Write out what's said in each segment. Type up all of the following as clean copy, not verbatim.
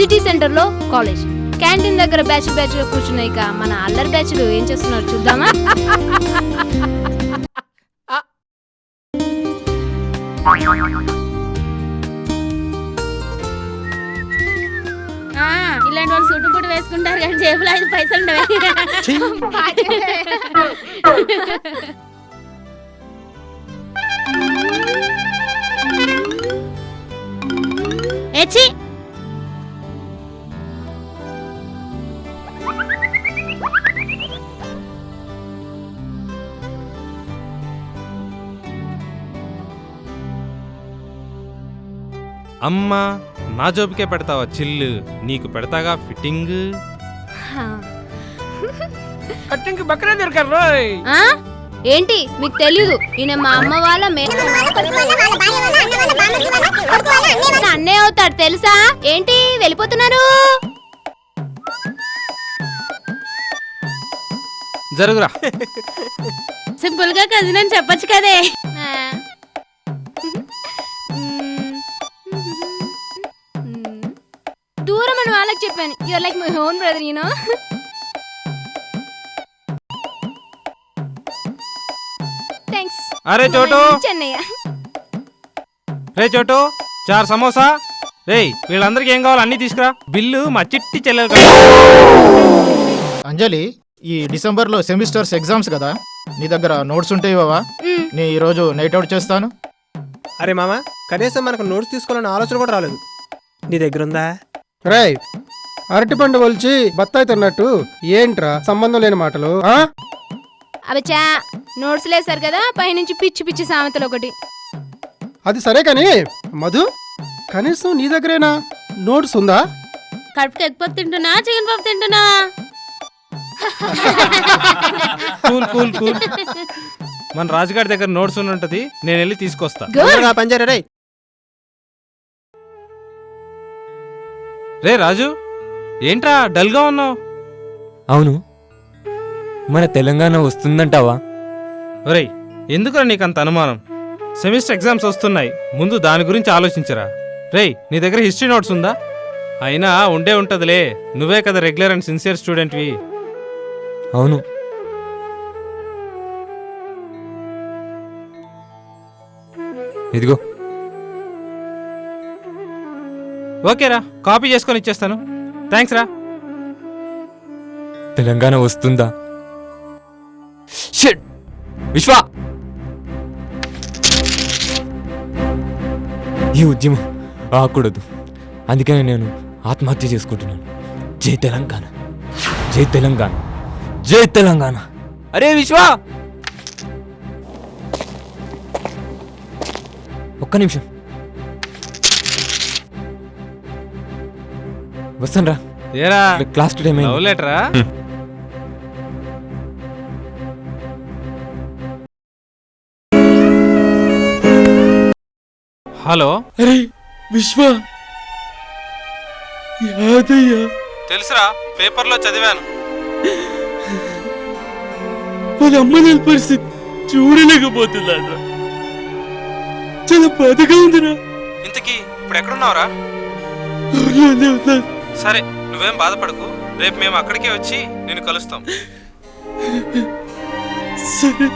City centre లో college, canteen దగ్గర batch batch గా కూర్చున్నాయి. ఇక మన అల్లరి బ్యాచ్లు ఏం చేస్తున్నారు చూద్దామా? ఇలాంటి వాళ్ళు సుట్టు పుట్టు వేసుకుంటారు కానీ జేబులో 5 పైసలు ఉండవే. ఏచి అమ్మా నా జోబుకే పెడతావా చిల్లు, నీకు పెడతాగా ఫిట్టింగ్. కట్టింగ్ బక్కనే దొరకారు రోయ్. ఏంటి మీకు తెలీదు? ఈయన మా అమ్మ వాళ్ళ అన్నే అవుతాడు తెలుసా? ఏంటి వెళ్ళిపోతున్నారు? జరుగురా. సింపుల్ గా కజిన్ అని చెప్పొచ్చు కదే. దూరం అని వాళ్ళకి చెప్పాను. You're like my own brother, you know. Thanks. అరే చోటు, చెన్నయ్య. రే చోటు 4 సమోసా. రేయ్ వీళ్ళందరికి ఏం కావాలో అన్ని తీసుకురా. బిల్లు మా చిట్టి చెల్లెలు. అంజలి, ఈ డిసెంబర్లో సెమిస్టర్స్ ఎగ్జామ్స్ కదా, నీ దగ్గర నోట్స్ ఉంటాయి బావా? నీ ఈరోజు నైట్ అవుట్ చేస్తాను. అరే మామ, కనీసం మనకు నోట్స్ తీసుకోవాలని ఆలోచన కూడా రాలేదు. నీ దగ్గర ఉందా? రేయ్, అరటిపండు ఒలిచి బత్తాయి తిన్నట్టు ఏంట్రా సంబంధం లేని మాటలు? అబచా నోట్స్ లేసారు కదా, పైనుంచి పిచ్చి పిచ్చి సామెతలు ఒకటి. అది సరే కానీ మధు, కనీసం నీ దగ్గరేనా నోట్స్ ఉందా? కడుపుకి ఎగ్ పప్పు తింటున్నా, చికెన్ పప్పు తింటున్నా. Cool cool cool. మన రాజుగారి దగ్గర నోట్స్ ఉంటది, నేను వెళ్ళి తీసుకొస్తా. పంజారా రే. రే రాజు, ఏంట్రా డల్ గా ఉన్నావు? అవును, మన తెలంగాణ వస్తుందంటావా? ఒరేయ్ ఎందుకురా నీకంత అనుమానం? సెమిస్టర్ ఎగ్జామ్స్ వస్తున్నాయి, ముందు దాని గురించి ఆలోచించరా. రేయ్ నీ దగ్గర హిస్టరీ నోట్స్ ఉందా? అయినా ఉండే ఉంటదిలే, నువ్వే కదా రెగ్యులర్ అండ్ సిన్సియర్ స్టూడెంట్వి. అవును. ఇదిగో. ఓకేరా, కాపీ చేసుకొని ఇచ్చేస్తాను. థ్యాంక్స్ రా. తెలంగాణ వస్తుందా? షిట్ విశ్వా, ఈ ఉద్యమం ఆకూడదు, అందుకని నేను ఆత్మహత్య చేసుకుంటున్నాను. జై తెలంగాణ, జై తెలంగాణ, జై తెలంగాణ. అరే విశ్వా, ఒక్క నిమిషం వస్తాను రా. ఏరా క్లాస్ టైం లవ్ లెటరా? హలో. అరే విశ్వా, యాదయ్యా. తెలుసురా, పేపర్లో చదివాను. వాళ్ళ అమ్మ నా పరిస్థితి చూడలేకపోతున్నాడు. చాలా బాధగా ఉందిరా. ఇంతకీ ఇప్పుడు ఎక్కడున్నావురా? సరే నువ్వేం బాధపడకు, రేపు మేము అక్కడికే వచ్చి నేను కలుస్తాం. సరే.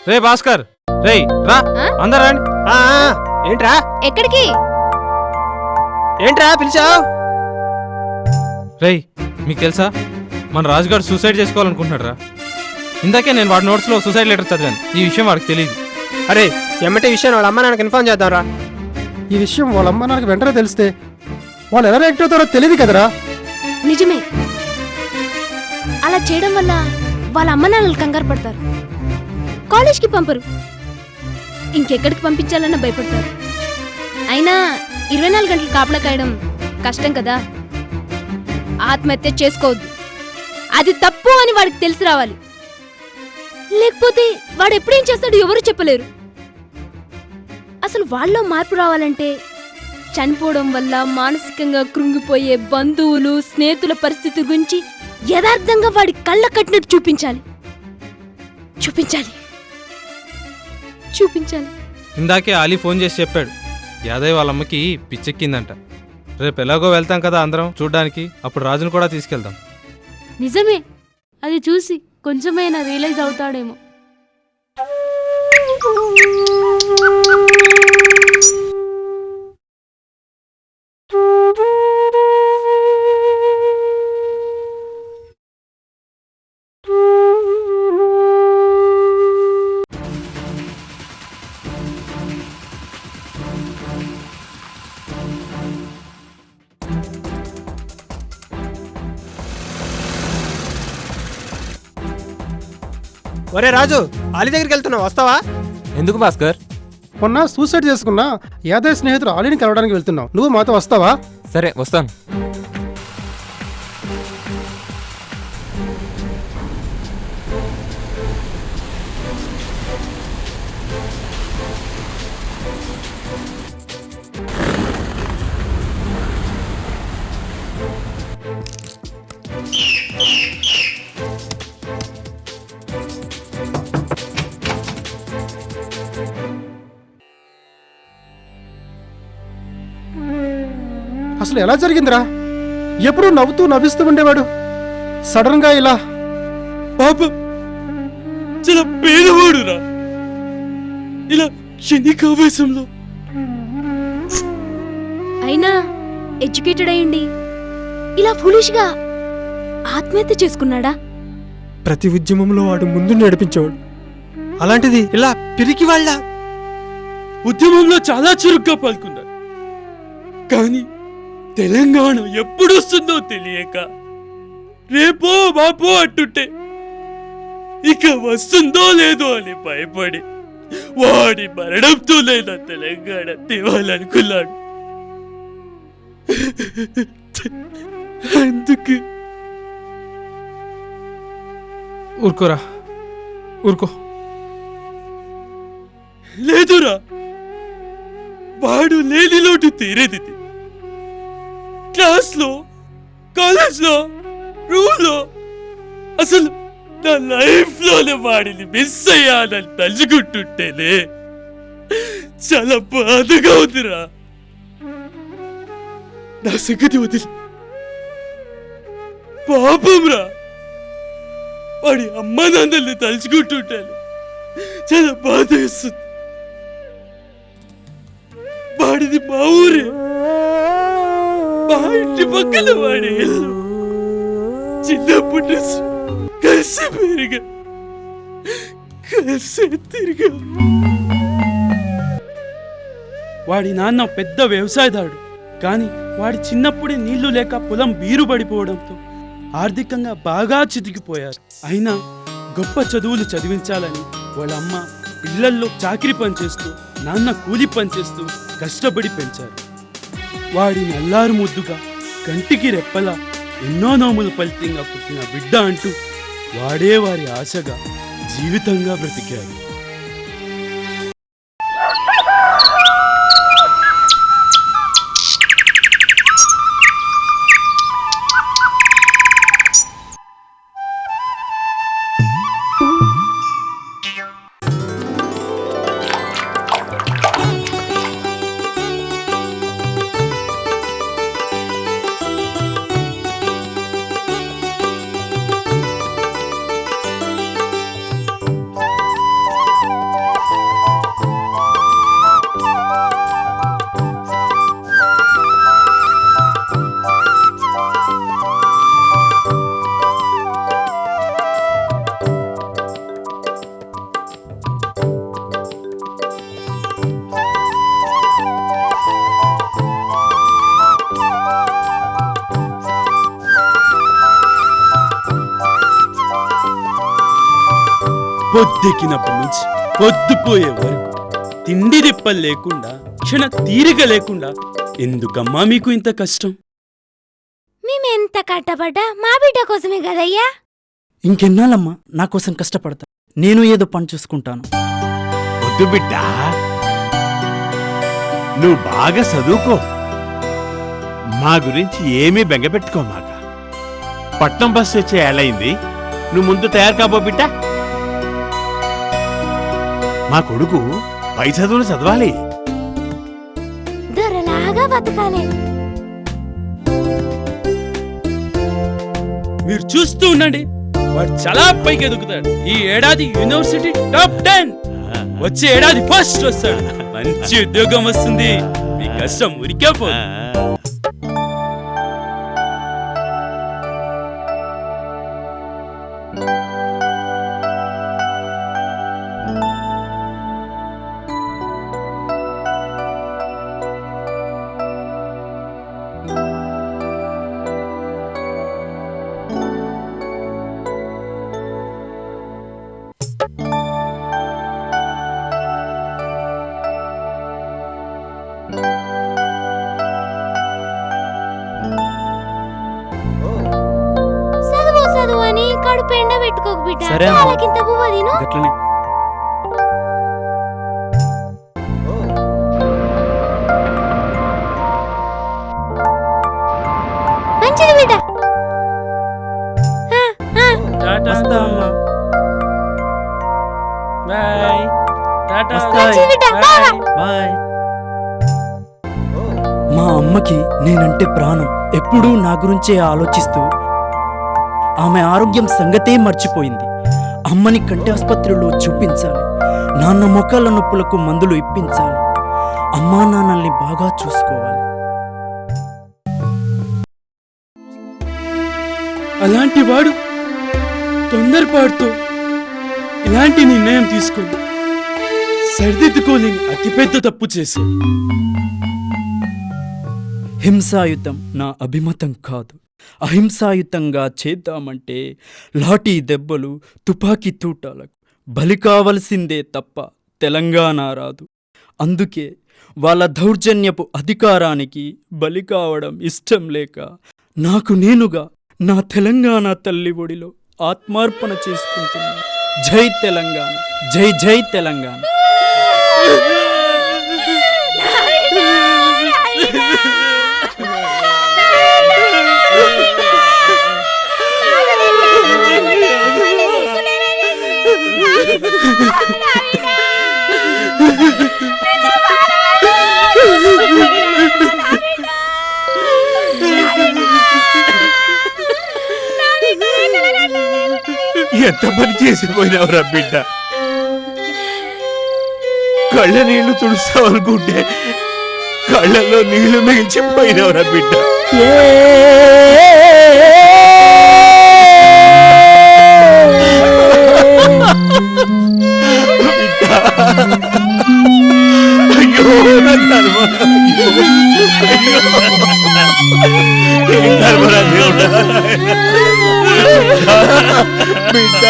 రే భాస్కర్, రేయ్ రా, అందరు రండి. ఏంట్రా ఎక్కడికి? ఏంట్రా పిలిచావు? రేయ్ మీకు తెలుసా, మన రాజుగారు సూసైడ్ చేసుకోవాలనుకుంటున్నాడు రా. ఇందాకే నేను వాడి నోట్స్లో సూసైడ్ లెటర్ చదివాను. ఈ విషయం వాడికి తెలియదు. అరే ఎమ్మటే విషయం వాళ్ళ అమ్మ నాన్నకి ఇన్ఫార్మ్ చేద్దాంరా. ఈ విషయం వాళ్ళ అమ్మ నాకు వెంటనే తెలిస్తే వాళ్ళు ఎలా రియాక్ట్ అవుతారో తెలియదు కదరా. నిజమే, అలా చేయడం వల్ల వాళ్ళ అమ్మ నాన్నలు కంగారు పడతారు, కాలేజ్కి పంపరు, ఇంకెక్కడికి పంపించాలన్నా భయపడతారు. అయినా 24 గంటలు కాపలా కాయడం కష్టం కదా. ఆత్మహత్య చేసుకోవద్దు, అది తప్పు అని వాడికి తెలిసి రావాలి. లేకపోతే వాడు ఎప్పుడేం చేస్తాడో ఎవరు చెప్పలేరు. అసలు వాళ్ళలో మార్పు రావాలంటే చనిపోవడం వల్ల మానసికంగా కృంగిపోయే బంధువులు, స్నేహితుల పరిస్థితి గురించి యథార్థంగా వాడి కళ్ళ కట్టినట్టు చూపించాలి. చూపించాలి చూపించాలి. ఇందాకే ఆలీ ఫోన్ చేసి చెప్పాడు యాదయ్య వాళ్ళ అమ్మకి పిచ్చెక్కిందంట. రేపు ఎలాగో వెళ్తాం కదా అందరం చూడ్డానికి, అప్పుడు రాజును కూడా తీసుకెళ్దాం. నిజమే, అది చూసి కొంచెమైనా రియలైజ్ అవుతాడేమో. ఒరే రాజు, ఆలి దగ్గరికి వెళ్తున్నావు, వస్తావా? ఎందుకు భాస్కర్? మొన్న సూసైడ్ చేసుకున్న యాదయ్య స్నేహితుడు ఆలీని కలవడానికి వెళ్తున్నావు, నువ్వు మాతో వస్తావా? సరే వస్తాను. అసలు ఎలా జరిగిందిరా? ఎప్పుడూ నవ్వుతూ నవ్విస్తూ ఉండేవాడు, సడన్ గా ఇలా. పాపం చాలా పేదవాడురా, ఇలా క్షణికావేశంలో. అయినా ఎడ్యుకేటెడ్ అయ్యండి ఇలా ఫులిష్ గా ఆత్మహత్య చేసుకున్నాడా? ప్రతి ఉద్యమంలో వాడు ముందు నడిపించేవాడు, అలాంటిది ఇలా పిరికి వాళ్ళ. ఉద్యమంలో చాలా చురుగ్గా పాల్గొన్నాడు, కానీ తెలంగాణ ఎప్పుడొస్తుందో తెలియక రేపో బాపో అంటుంటే ఇక వస్తుందో లేదో అని భయపడి వాడి మరణంతో లేదా తెలంగాణ తేవాలనుకున్నాడు. అందుకు ఊరుకోరా, ఊరుకో. లేదురా, వాడు లేని లోటు తీరేది. క్లాస్లో, కాలేజ్లో, రూమ్లో, అసలు నా లైఫ్లోనే వాడిని మిస్ అయ్యానని తలుచుకుంటుంటేనే చాలా బాధగా ఉందిరా. నా సంగతి వదిలి పాపంరా, వాడి అమ్మ నాన్నల్ని తలుచుకుంటుంటాను, చాలా బాధ వేస్తుంది. వాడిది మా ఊరే, మా ఇంటి పక్కన వాడి ఇల్లు. చిన్నప్పటి నుంచి కలిసి పెరిగా, కలిసి తిరిగా. వాడి నాన్న పెద్ద వ్యవసాయదారుడు, కానీ వాడి చిన్నప్పుడే నీళ్లు లేక పొలం బీరు పడిపోవడంతో ఆర్థికంగా బాగా చితికిపోయారు. అయినా గొప్ప చదువులు చదివించాలని వాళ్ళ అమ్మ ఇళ్లల్లో చాకిరి పనిచేస్తూ, నాన్న కూలి పనిచేస్తూ కష్టపడి పెంచారు. వాడిని అల్లారు ముద్దుగా, కంటికి రెప్పలా, ఎన్నో నోముల ఫలితంగా పుట్టిన బిడ్డ అంటూ వాడే వారి ఆశగా జీవితంగా బ్రతికారు. పొద్దెక్కినప్పటి నుంచి పొద్దుపోయే వరకు తిండి తిప్పలు లేకుండా, క్షణ తీరిక లేకుండా ఎందుకమ్మా మీకు ఇంత కష్టం? మేమెంత కట్టబడ్డా మా బిడ్డ కోసమే కదయ్యా. ఇంకెన్నాళ్ళమ్మా నా కోసం కష్టపడతా, నేను ఏదో పని చూసుకుంటాను. వద్దు బిడ్డా, నువ్వు బాగా చదువుకో, మా గురించి ఏమీ బెంగపెట్టుకోమాక. పట్నం బస్సు వచ్చే ఏలైంది, నువ్వు ముందు తయారు కాబో బిడ్డా. మా కొడుకు పై చదువులు చదవాలి. దొరలాగా బతకాలి. మీరు చూస్తూ ఉండండి, వాడు చాలా పైకి ఎదుగుతాడు. ఈ ఏడాది యూనివర్సిటీ టాప్ 10, వచ్చే ఏడాది ఫస్ట్ వస్తాడు. మంచి ఉద్యోగం వస్తుంది. మీ కష్టం ఉరికే పో. చదువు చదువు అని కడుపు ఎండ పెట్టుకోకు బిడ్డ. సరే అమ్మా. వాళ్ళకింత పువ్వు తిను. గట్లనే మంచిది బిడ్డ. టాటా అమ్మా. బాయ్. టాటా మంచిది బిడ్డ. బాగా. బాయ్. మా అమ్మకి నేనంటే ప్రాణం. ఎప్పుడూ నా గురించే ఆలోచిస్తూ ఆమె ఆరోగ్యం సంగతే మర్చిపోయింది. అమ్మని కంటి ఆసుపత్రిలో చూపించాలి. నాన్న మొక్కల నొప్పులకు మందులు ఇప్పించాలి. అమ్మా నాన్నల్ని బాగా చూసుకోవాలి. అలాంటి వాడు తొందరపాటుతో ఇలాంటి నిర్ణయం తీసుకొని సరిదిద్దుకోలేని అతిపెద్ద తప్పు చేశాడు. హింసాయుతం నా అభిమతం కాదు. అహింసాయుతంగా చేద్దామంటే లాఠీ దెబ్బలు, తుపాకీ తూటాలకు బలి కావలసిందే తప్ప తెలంగాణ రాదు. అందుకే వాళ్ళ దౌర్జన్యపు అధికారానికి బలి కావడం ఇష్టం లేక నాకు నేనుగా నా తెలంగాణ తల్లి ఒడిలో ఆత్మార్పణ చేసుకుంటున్నాను. జై తెలంగాణ, జై జై తెలంగాణ. ఎంత పని చేసిపోయినావురా బిడ్డ. కళ్ళ నీళ్లు తుడుస్తావనుకుంటే కళ్ళల్లో నీళ్లు మిగిల్చిపోయినావురా బిడ్డ. అయ్యో నా ధర్మ, ఏం ధర్మరా దేవుడా బిడ్డ.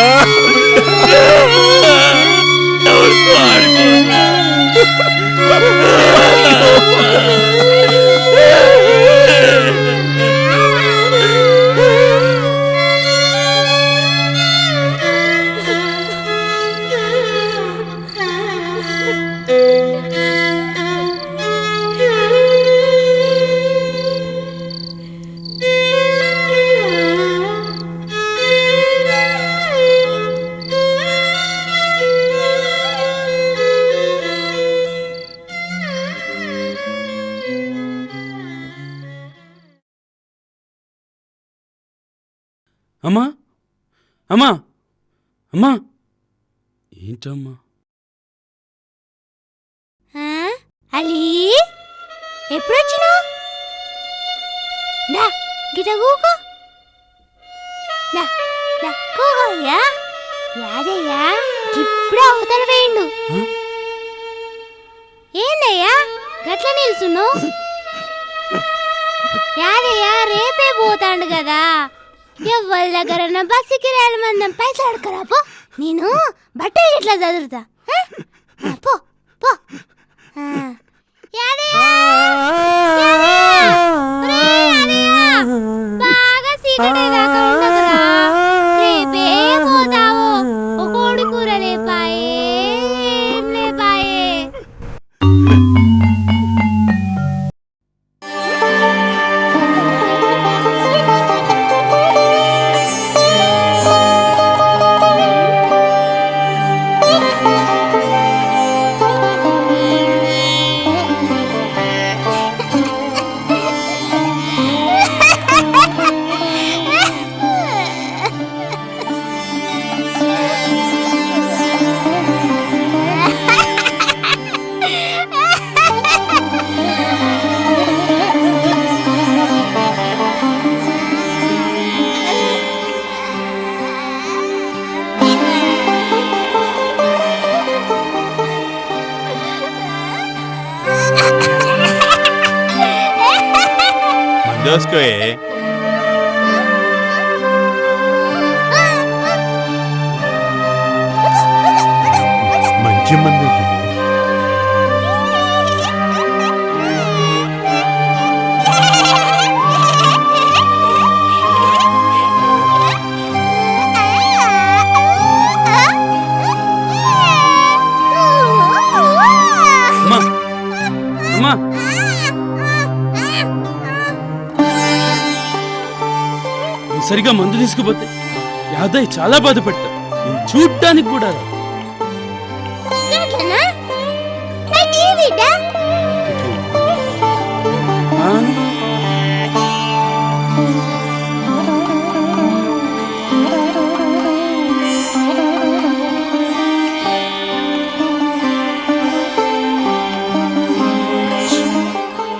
అమ్మా, అమ్మా, అమ్మా, ఏంటమ్మా? అలీ ఎప్పుడు వచ్చినావు? గిట కూకో. కూకోయ్యా. యాదయ్యా ఇప్పుడే అవతల వేయండు. ఏందయ్యా గట్ల నిల్చున్నావు? యాదయ్యా రేపే పోతాండు కదా. ఎవ్వరి దగ్గర బస్సు కిరాయిల మందం పైసలు అడకరాపో. నేను బట్టలు ఇట్లా చదువుతా. పో పో. బాగా సీకటే దాకా ఉండదురా. రేపే పోతావు. ఒక కోడి కూర లేపాయే, ఏం లేపాయే. దోసుకోయే. మంచి మంది అమ్మా అమ్మా నువ్వు సరిగా మందు తీసుకుపోతే యాదయ్య చాలా బాధపడతాడు. నేను చూడ్డానికి కూడా రా. గట్లనా? అయితే ఈ బిడ్డ ఆ?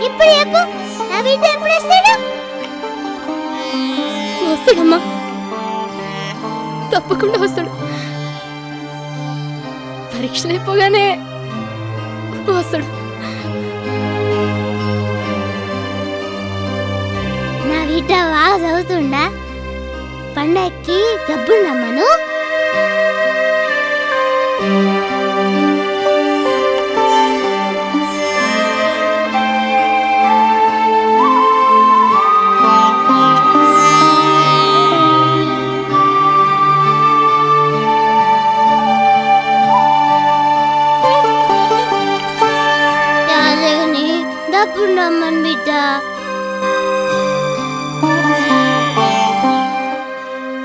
ఇప్పుడు చెప్పు, నా బిడ్డ ఎప్పుడు వస్తాడు? వస్తాడమ్మా, తప్పకుండా వస్తాడు. పరీక్షలు అయిపోగానే వస్తాడు. నా బిడ్డ బాగా చదువుతుండా? పండక్కి డబ్బున్నమ్మను డబ్బున్నమ్మను బిడ్డ.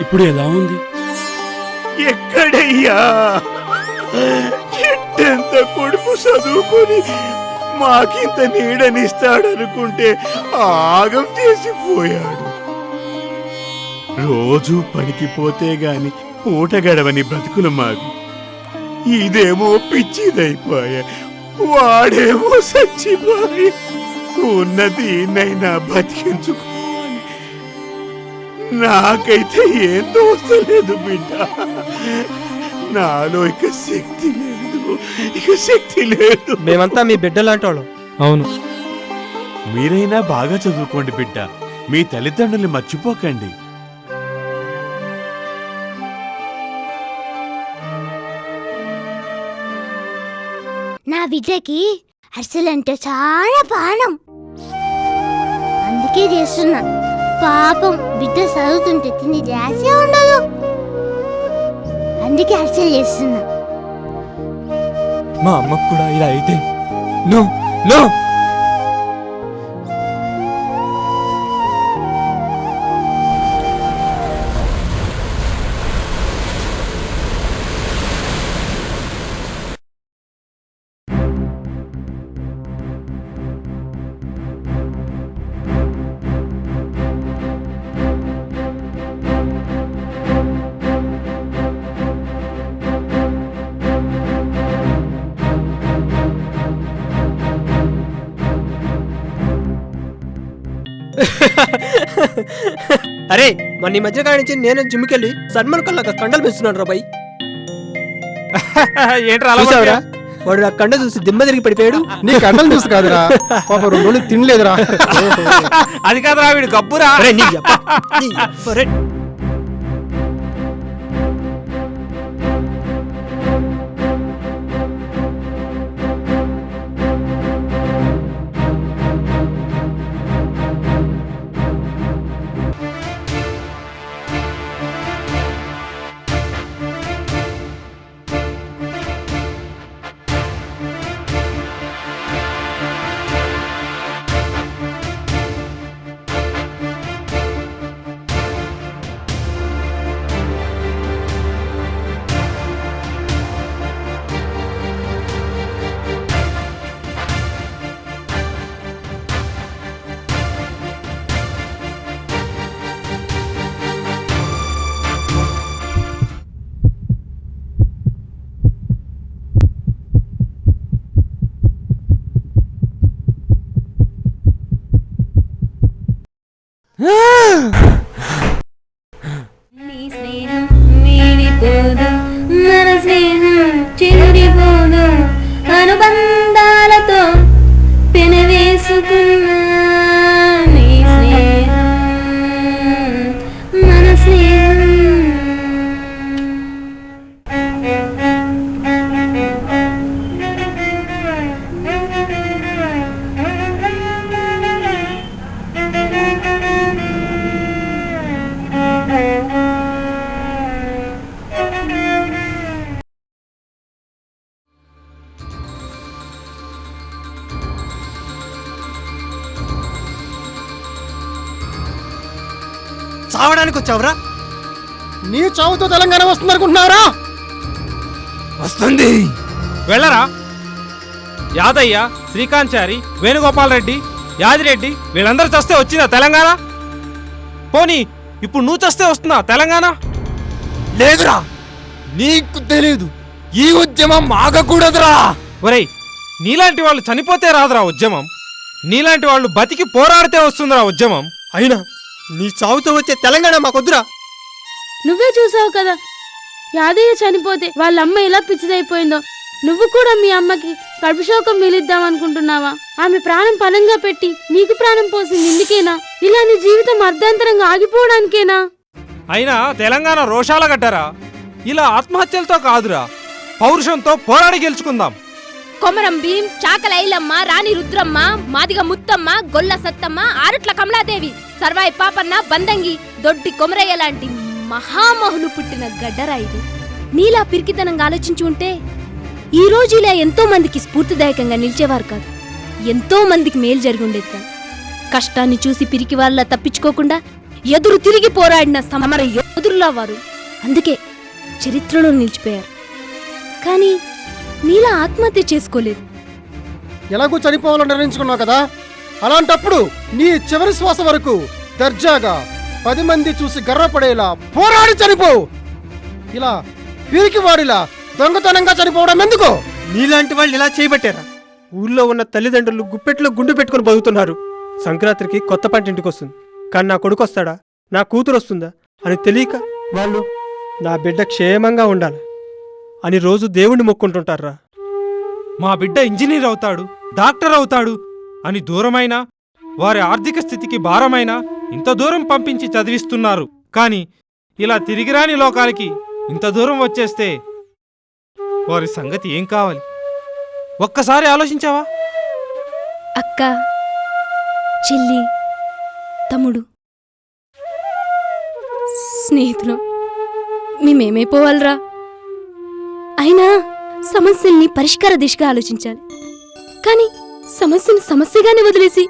ఇప్పుడు ఎలా ఉంది? ఎక్కడయ్యా? ఎంత కొడుకు చదువుకొని మాకింత నీడనిస్తాడనుకుంటే ఆగం చేసిపోయాడు. రోజు పనికి పోతే గాని పూట గడవని బ్రతుకులు మావి. ఇదేమో పిచ్చిదైపోయా, వాడేమో చచ్చిపోయి ఉన్నది నైనా బతికించుకోవాలి. నాకైతే ఏం తోస్తలేదు బిడ్డ. నాలో ఇక శక్తి లేదు. మేమంతా మీ బిడ్డ లాంటి వాళ్ళం. అవును. మీరైనా బాగా చదువుకోండి బిడ్డ. మీ తల్లిదండ్రుల్ని మర్చిపోకండి. నా బిడ్డకి అరిసెలంటే చాలా ప్రాణం, అందుకే చేస్తున్నా. పాపం బిడ్డ చదువుతుంటే తిని ధ్యాసే ఉండదు, అందుకే అరిసెలు చేస్తున్నా. మా అమ్మకు కూడా ఇలా అయితే నో నో. అరే మన ఈ మధ్య కాడించి నేను జిమ్కి వెళ్ళి సన్మన్ కల్లాగా కండలు పెంచుతున్నాడు రా బాయ్. ఏంట్రా అలా చూసావురా? పట్టుకో? వాడు ఆ కండ చూసి దిమ్మ తిరిగి పడిపోయాడు. నీ కండలు చూసి కాదురా, పాప 2 రోజులు తినలేదురా. అది కాదురా, వీడు గబ్బురా. అరే నీ యప్ప, నీ యప్ప రే. చావడానికి వచ్చావురా? నీ చావుతో తెలంగాణ వస్తుంది అనుకుంటున్నారా? వస్తుంది. వెళ్ళరా. యాదయ్య, శ్రీకాంత్ చారి, వేణుగోపాల్ రెడ్డి, యాదిరెడ్డి వీళ్ళందరూ చస్తే వచ్చిందా తెలంగాణ? పోనీ ఇప్పుడు నువ్వు చస్తే వస్తుందా తెలంగాణ? లేదురా, నీకు తెలీదు. ఈ ఉద్యమం ఆగకూడదురా. ఒరేయ్, నీలాంటి వాళ్ళు చనిపోతే రాదురా ఉద్యమం. నీలాంటి వాళ్ళు బతికి పోరాడితే వస్తుందిరా ఉద్యమం. అయినా నీ చావుతో వచ్చే తెలంగాణ మాకొద్దురా. నువ్వే చూసావు కదా యాదయ్య చనిపోతే వాళ్ళ అమ్మ ఎలా పిచ్చిదైపోయిందో. నువ్వు కూడా మీ అమ్మకి కడుపుశోకం మిలిద్దాం అనుకుంటున్నావా? ఆమె ప్రాణం పనంగా పెట్టి నీకు ప్రాణం పోసింది ఇందుకేనా? ఇలా నీ జీవితం అర్ధాంతరంగా ఆగిపోవడానికేనా? అయినా తెలంగాణ రోషాల గడ్డరా. ఇలా ఆత్మహత్యలతో కాదురా, పౌరుషంతో పోరాడి గెలుచుకుందాం. కొమరం భీం, చాకల ఐలమ్మ, రాణి రుద్రమ్మ, మాదిగ ముత్తమ్మ, గొల్ల సత్తమ్మ, ఆరుట్ల కమలాదేవి, సర్వాయి పాపన్న, బందంగి, దొడ్డి కొమరయ్య లాంటి మహామహులు పుట్టిన గడ్డరా ఇది. నీలా పిరికితనంగా ఆలోచించి ఉంటే ఈ రోజు ఇలా ఎంతో మందికి స్ఫూర్తిదాయకంగా నిలిచేవారు కాదు. ఎంతో మందికి మేలు జరిగి ఉండేది కాదు. కష్టాన్ని చూసి పిరికి వాళ్ళ తప్పించుకోకుండా ఎదురు తిరిగి పోరాడిన సమర యోధుల్లా వారు. అందుకే చరిత్రలో నిలిచిపోయారు. కానీ నీలా ఆత్మహత్య చేసుకోలేదు. ఎలాగూ చనిపోవాలని నిర్ణయించుకున్నావు కదా, అలాంటప్పుడు నీ చివరి శ్వాస వరకు దర్జాగా 10 మంది చూసి గర్వపడేలా పోరాడి చనిపోవు. ఇలా పిరికి వాడిలా దొంగతనంగా చనిపోవడం ఎందుకు? నీలాంటి వాళ్ళు ఇలా చేయబట్టారా ఊళ్ళో ఉన్న తల్లిదండ్రులు గుప్పెట్లో గుండు పెట్టుకుని బతుకుతున్నారు. సంక్రాంతికి కొత్త పంట ఇంటికి వస్తుంది, కానీ నా కొడుకు వస్తాడా, నా కూతురు వస్తుందా అని తెలియక వాళ్ళు నా బిడ్డ క్షేమంగా ఉండాలి అని రోజు దేవుణ్ణి మొక్కుంటుంటారా. మా బిడ్డ ఇంజనీర్ అవుతాడు, డాక్టర్ అవుతాడు అని దూరమైనా, వారి ఆర్థిక స్థితికి భారమైనా ఇంత దూరం పంపించి చదివిస్తున్నారు. కానీ ఇలా తిరిగిరాని లోకాలకి ఇంత దూరం వచ్చేస్తే వారి సంగతి ఏం కావాలి? ఒక్కసారి ఆలోచించావా? అక్క, చెల్లి, తమ్ముడు, స్నేహితులు మేమేమైపోవాలరా? అయినా సమస్యల్ని పరిష్కార దిశగా ఆలోచించాలి. కానీ సమస్యని సమస్యగానే వదిలేసి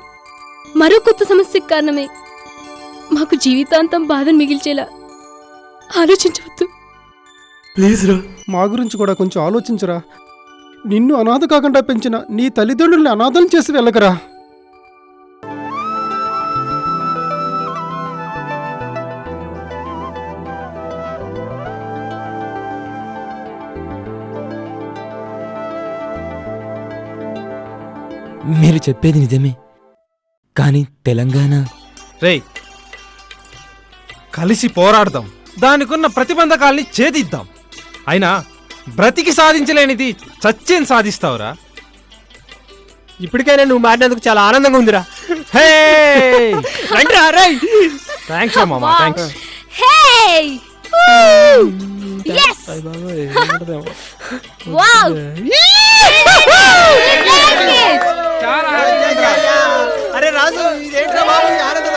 మరో కొత్త సమస్యకు కారణమే మాకు జీవితాంతం బాధను మిగిల్చేలా ఆలోచించవద్దు. ప్లీజ్ రా, మా గురించి కూడా కొంచెం ఆలోచించరా. నిన్ను అనాథ కాకుండా పెంచిన నీ తల్లిదండ్రుల్ని అనాథం చేసి వెళ్ళకరా. మీరు చెప్పేది నిజమే, కానీ తెలంగాణ రేయ్, కలిసి పోరాడదాం, దానికున్న ప్రతిబంధకాల్ని ఛేదిద్దాం. అయినా బ్రతికి సాధించలేనిది చచ్చేం సాధిస్తావురా? ఇప్పటికైనా నువ్వు మారినందుకు చాలా ఆనందంగా ఉందిరా. హే, రండిరా, రేయ్. థ్యాంక్స్ రా మామా, థ్యాంక్స్. Hey! Yes! Wow! అరే రాజు, ఇదేంట్రా బాబు, ఈ ఆనంద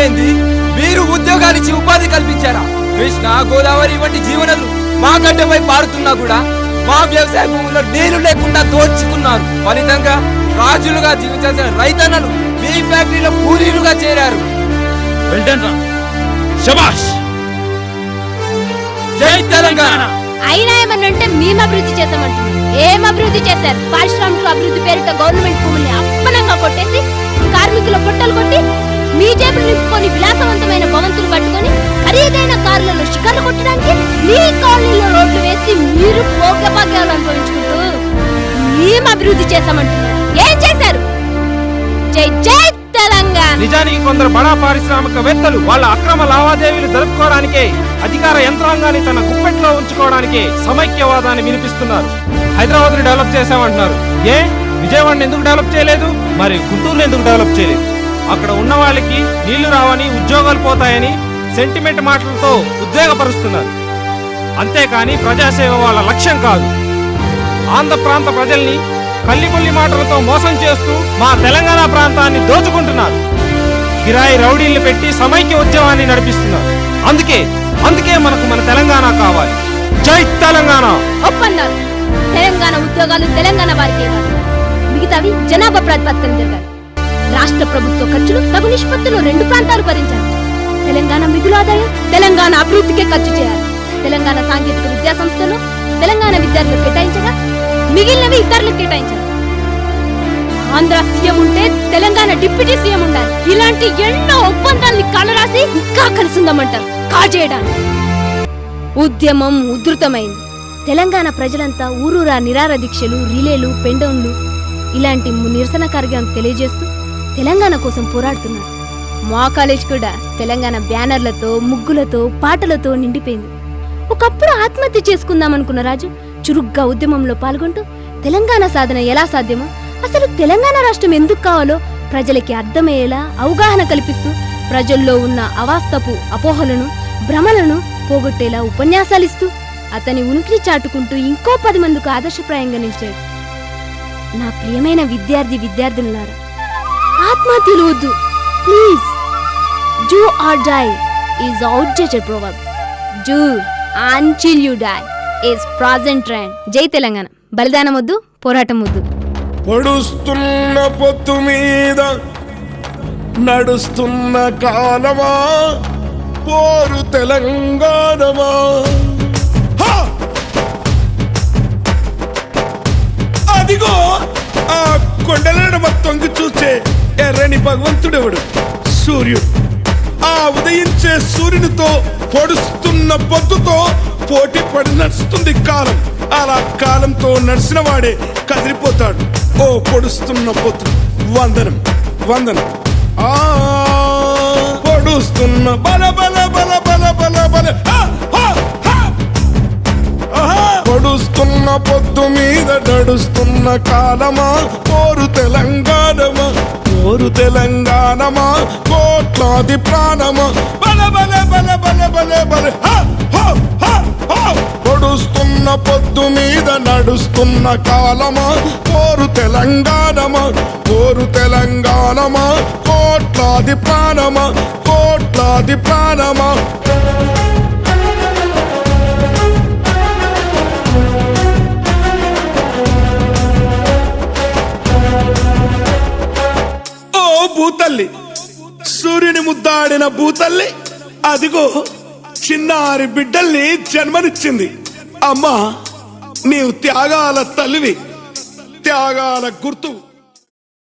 ఏంది? మీరు ఉద్యోగాలిచ్చి ఉపాధి కల్పించారా? కృష్ణ, గోదావరి వంటి జీవనలు మా గడ్డపై పారుతున్నా కూడా మా వ్యవసాయ భూముల్లో నీళ్లు లేకుండా దోచుకున్నారు. ఫలితంగా రాజులుగా జీవించాల్సిన రైతన్నలు మీ ఫ్యాక్టరీలో కూలీలుగా చేరారు. శభాష్! జై తెలంగాణ! అయినా ఏమన్నంటే మేము అభివృద్ధి చేసామంటున్నాం. ఏం అభివృద్ధి చేశారు? పారిశ్రామిక అభివృద్ధి పేరిట గవర్నమెంట్ భూముల్ని అప్పనంగా కొట్టేసి, కార్మికుల పొట్టలు కొట్టి, మీ జేబులు నింపుకొని విలాసవంతమైన భవంతులు కట్టుకొని, ఖరీదైన కార్లలో షికార్లు కొట్టడానికి మీ కాలనీలో రోడ్లు వేసి మీరు భోగ్యభాగ్యాలు అనుభవించుకుంటూ మేము అభివృద్ధి చేసామంటున్నారు. ఏం చేశారు? జై జై తెలంగాణ! నిజానికి కొందరు బడా పారిశ్రామికవేత్తలు వాళ్ళ అక్రమ లావాదేవీలు జరుపుకోవడానికే, అధికార యంత్రాంగాన్ని తన గుప్పెట్లో ఉంచుకోవడానికే సమైక్యవాదాన్ని వినిపిస్తున్నారు. హైదరాబాద్ ని డెవలప్ చేసామంటున్నారు. ఏ విజయవాడని ఎందుకు డెవలప్ చేయలేదు? మరి గుంటూరుని ఎందుకు డెవలప్ చేయలేదు? అక్కడ ఉన్న వాళ్ళకి నీళ్లు రావని, ఉద్యోగాలు పోతాయని సెంటిమెంట్ మాటలతో ఉద్వేగపరుస్తున్నారు. అంతేకాని ప్రజాసేవ వాళ్ళ లక్ష్యం కాదు. ఆంధ్ర ప్రాంత ప్రజల్ని కల్లిపుల్లి మాటలతో మోసం చేస్తూ మా తెలంగాణ ప్రాంతాన్ని దోచుకుంటున్నారు. కిరాయి రౌడీల్ని పెట్టి సమైక్య ఉద్యమాన్ని నడిపిస్తున్నారు. అందుకే మనకు మన తెలంగాణ కావాలి. జై తెలంగాణ! ఒప్పందాలు తెలంగాణ ఉద్యోగాలు తెలంగాణ వారికే కాదు, మిగతావి జనాభా ప్రాతిపదికన జరగాలి. రాష్ట్ర ప్రభుత్వ ఖర్చులు తగు నిష్పత్తిలో 2 ప్రాంతాలు భరించాలి. తెలంగాణ మిగులు ఆదాయం తెలంగాణ అభివృద్ధికే ఖర్చు చేయాలి. తెలంగాణ సాంకేతిక విద్యా సంస్థలో తెలంగాణ విద్యార్థులకు కేటాయించగా మిగిలినవి ఇతరులకు కేటాయించాలి. ఆంధ్ర సీఎం ఉంటే తెలంగాణ డిప్యూటీ సీఎం ఉండాలి. ఇలాంటి ఎన్నో ఒప్పందాల్ని కలరాసి ఇంకా కలిసిందామంటారు కాజేయడానికి. ఉద్యమం ఉధృతమైంది. తెలంగాణ ప్రజలంతా ఊరూరా నిరార దీక్షలు, రిలేలు, పెండౌన్లు ఇలాంటి నిరసన కార్యక్రమం తెలియజేస్తూ తెలంగాణ కోసం పోరాడుతున్నారు. మా కాలేజ్ కూడా తెలంగాణ బ్యానర్లతో, ముగ్గులతో, పాటలతో నిండిపోయింది. ఒకప్పుడు ఆత్మహత్య చేసుకుందామనుకున్న రాజు చురుగ్గా ఉద్యమంలో పాల్గొంటూ తెలంగాణ సాధన ఎలా సాధ్యమో, అసలు తెలంగాణ రాష్ట్రం ఎందుకు కావాలో ప్రజలకి అర్థమయ్యేలా అవగాహన కల్పిస్తూ ప్రజల్లో ఉన్న అవాస్తపు అపోహలను, భ్రమలను పోగొట్టేలా ఉపన్యాసాలిస్తూ అతని ఉనికిని చాటుకుంటూ ఇంకో 10 మందికి ఆదర్శప్రాయంగా నిలిచాడు. నా ప్రియమైన విద్యార్థులారా, ఆత్మహత్యలు వద్దు please. Do or die is outdated proverb. Do until you die is present trend. జై తెలంగాణ. బలిదానం వద్దు, పోరాటం వద్దు. పొడుస్తున్న పొత్తు మీద నడుస్తున్న కాలమా, పోరు తెలంగాణమా. అదిగో ఆ కొండలను మొత్తంకి చూసే ఎర్రని భగవంతుడెవడు? సూర్యుడు. ఆ ఉదయించే సూర్యునితో పొడుస్తున్న పొద్దుతో పోటీ పడి నడుస్తుంది కాలం. అలా కాలంతో నడిచిన వాడే కదిలిపోతాడు. ఓ పొడుస్తున్న పొద్దు, వందనం వందనం. ఆ పొడుస్తున్న బల బల బల బల బల బల. పొడుస్తున్న పొద్దు మీద నడుస్తున్న కాలమా, పోరు తెలంగాణమా, పోరు తెలంగాణమా, కోట్లాది ప్రాణమా. బల బల బల బల బల బల. పొడుస్తున్న పొద్దు మీద నడుస్తున్న కాలమా, పోరు తెలంగాణమా, పోరు తెలంగాణమా, కోట్లాది ప్రాణమా, కోట్లాది ప్రాణమా. ఓ భూతల్లి, సూర్యుని ముద్దాడిన భూతల్లి, అదిగో చిన్నారి బిడ్డల్ని జన్మనిచ్చింది. అమ్మా, నీవు త్యాగాల తల్లివి, త్యాగాల గుర్తు.